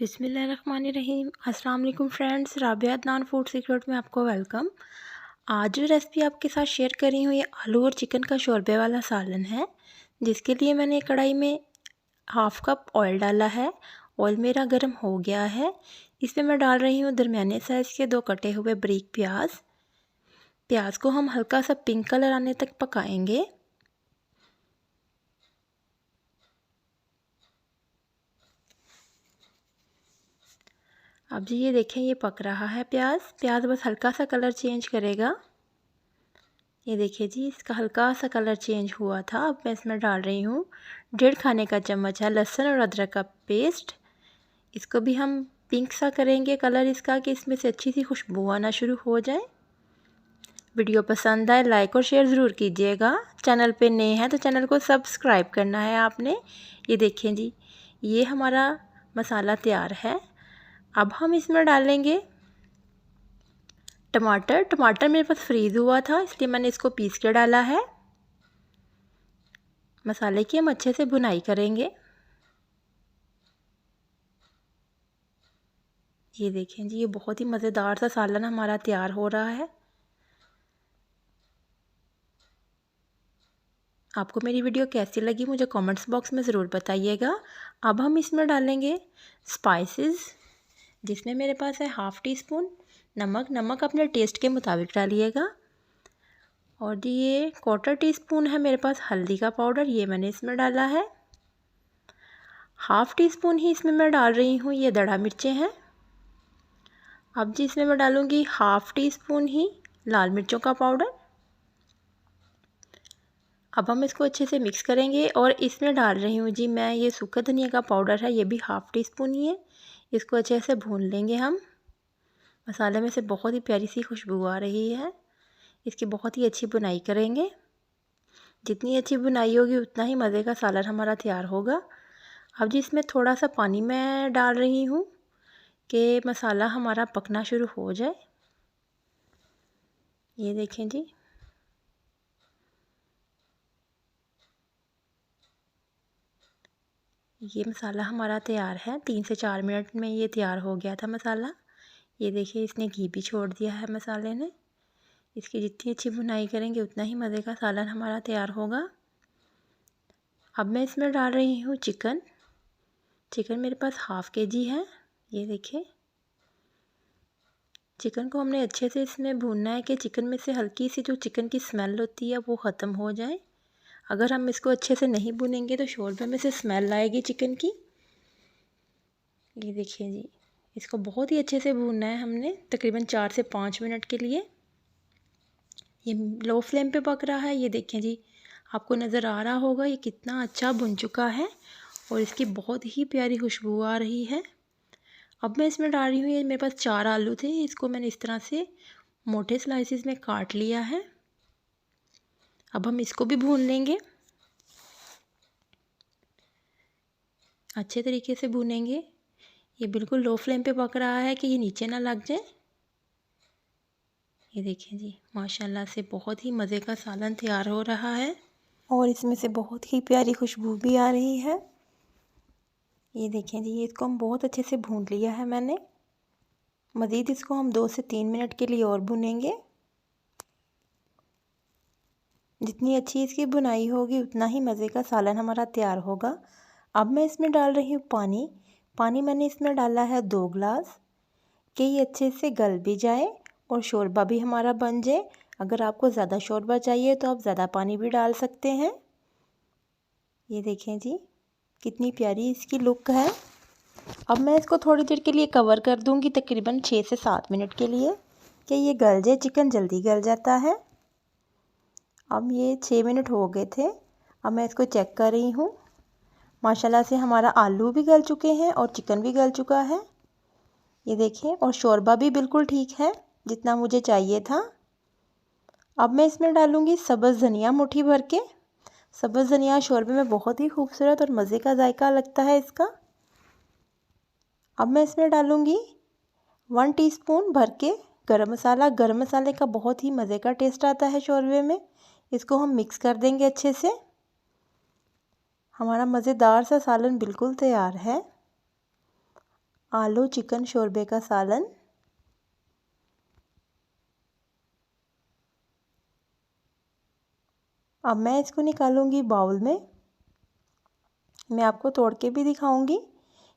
बिस्मिल्लाहिर्रहमानिर्रहीम। अस्सलाम वालेकुम friends, Rabia Adnan food secret में आपको वेलकम। आज जो रेसिपी आपके साथ शेयर कर रही हूँ ये आलू और चिकन का शोरबे वाला सालन है, जिसके लिए मैंने कढ़ाई में हाफ़ कप ऑयल डाला है। ऑयल मेरा गर्म हो गया है। इसमें मैं डाल रही हूँ दरमियाने साइज़ के 2 कटे हुए बारीक प्याज। प्याज को हम हल्का सा पिंक कलर आने तक पकाएंगे। अब जी ये देखें, ये पक रहा है प्याज बस हल्का सा कलर चेंज करेगा। ये देखिए जी, इसका हल्का सा कलर चेंज हुआ था। अब मैं इसमें डाल रही हूँ 1.5 खाने का चम्मच है लहसुन और अदरक का पेस्ट। इसको भी हम पिंक सा करेंगे कलर इसका, कि इसमें से अच्छी सी खुशबू आना शुरू हो जाए। वीडियो पसंद आए लाइक और शेयर ज़रूर कीजिएगा। चैनल पे नए हैं तो चैनल को सब्सक्राइब करना है आपने। ये देखें जी, ये हमारा मसाला तैयार है। अब हम इसमें डालेंगे टमाटर मेरे पास फ्रीज़ हुआ था, इसलिए मैंने इसको पीस के डाला है। मसाले की हम अच्छे से भुनाई करेंगे। ये देखें जी, ये बहुत ही मज़ेदार सा सालन हमारा तैयार हो रहा है। आपको मेरी वीडियो कैसी लगी मुझे कमेंट्स बॉक्स में ज़रूर बताइएगा। अब हम इसमें डालेंगे स्पाइसेस, जिसमें मेरे पास है हाफ़ टी स्पून नमक अपने टेस्ट के मुताबिक डालिएगा। और जी ये 1/4 टीस्पून है मेरे पास हल्दी का पाउडर, ये मैंने इसमें डाला है। हाफ़ टी स्पून ही इसमें मैं डाल रही हूँ ये दड़ा मिर्चें हैं। अब जी इसमें मैं डालूँगी हाफ़ टी स्पून ही लाल मिर्चों का पाउडर। अब हम इसको अच्छे से मिक्स करेंगे और इसमें डाल रही हूँ जी मैं ये सूखा धनिया का पाउडर है, ये भी हाफ़ टी स्पून ही है। इसको अच्छे से भून लेंगे हम। मसाले में से बहुत ही प्यारी सी खुशबू आ रही है। इसकी बहुत ही अच्छी बुनाई करेंगे। जितनी अच्छी बुनाई होगी उतना ही मज़े का सालन हमारा तैयार होगा। अब जी इसमें थोड़ा सा पानी मैं डाल रही हूँ कि मसाला हमारा पकना शुरू हो जाए। ये देखें जी, ये मसाला हमारा तैयार है। 3 से 4 मिनट में ये तैयार हो गया था मसाला। ये देखिए, इसने घी भी छोड़ दिया है मसाले ने। इसकी जितनी अच्छी बुनाई करेंगे उतना ही मज़े का सालन हमारा तैयार होगा। अब मैं इसमें डाल रही हूँ चिकन मेरे पास हाफ़ केजी है। ये देखिए, चिकन को हमने अच्छे से इसमें भूनना है कि चिकन में से हल्की सी जो चिकन की स्मेल होती है वो ख़त्म हो जाए। अगर हम इसको अच्छे से नहीं भूनेंगे तो शोरबे में से स्मेल आएगी चिकन की। ये देखिए जी, इसको बहुत ही अच्छे से भूनना है हमने तकरीबन 4 से 5 मिनट के लिए। ये लो फ्लेम पे पक रहा है। ये देखें जी, आपको नज़र आ रहा होगा ये कितना अच्छा भुन चुका है और इसकी बहुत ही प्यारी खुशबू आ रही है। अब मैं इसमें डाल रही हूँ, ये मेरे पास 4 आलू थे, इसको मैंने इस तरह से मोटे स्लाइसिस में काट लिया है। अब हम इसको भी भून लेंगे, अच्छे तरीके से भूनेंगे। ये बिल्कुल लो फ्लेम पे पक रहा है कि ये नीचे ना लग जाए। ये देखें जी, माशाल्लाह से बहुत ही मज़े का सालन तैयार हो रहा है और इसमें से बहुत ही प्यारी खुशबू भी आ रही है। ये देखें जी, ये इसको हम बहुत अच्छे से भून लिया है मैंने। मज़ीद इसको हम 2 से 3 मिनट के लिए और भूनेंगे। जितनी अच्छी इसकी बुनाई होगी उतना ही मज़े का सालन हमारा तैयार होगा। अब मैं इसमें डाल रही हूँ पानी मैंने इसमें डाला है 2 गिलास, कि ये अच्छे से गल भी जाए और शोरबा भी हमारा बन जाए। अगर आपको ज़्यादा शोरबा चाहिए तो आप ज़्यादा पानी भी डाल सकते हैं। ये देखें जी, कितनी प्यारी इसकी लुक है। अब मैं इसको थोड़ी देर के लिए कवर कर दूंगी, तकरीबन 6 से 7 मिनट के लिए, कि ये गल जाए। चिकन जल्दी गल जाता है। अब ये 6 मिनट हो गए थे। अब मैं इसको चेक कर रही हूँ। माशाल्लाह से हमारा आलू भी गल चुके हैं और चिकन भी गल चुका है। ये देखें, और शोरबा भी बिल्कुल ठीक है जितना मुझे चाहिए था। अब मैं इसमें डालूँगी सब्ज़ धनिया मुट्ठी भर के। सब्ज़ धनिया शोरबे में बहुत ही खूबसूरत और मज़े का जायका लगता है इसका। अब मैं इसमें डालूँगी 1 टीस्पून भर के गरम मसाले का बहुत ही मज़े का टेस्ट आता है शोरबे में। इसको हम मिक्स कर देंगे अच्छे से। हमारा मज़ेदार सा सालन बिल्कुल तैयार है। आलू चिकन शोरबे का सालन। अब मैं इसको निकालूंगी बाउल में। मैं आपको तोड़ के भी दिखाऊंगी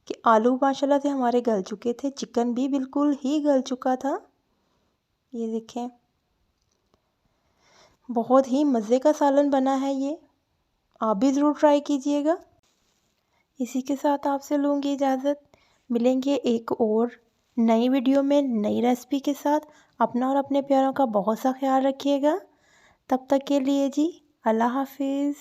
कि आलू माशाल्लाह से हमारे गल चुके थे, चिकन भी बिल्कुल ही गल चुका था। ये देखें, बहुत ही मज़े का सालन बना है ये। आप भी ज़रूर ट्राई कीजिएगा। इसी के साथ आपसे लूँगी इजाज़त। मिलेंगे एक और नई वीडियो में नई रेसिपी के साथ। अपना और अपने प्यारों का बहुत सा ख्याल रखिएगा। तब तक के लिए जी, अल्लाह हाफिज़।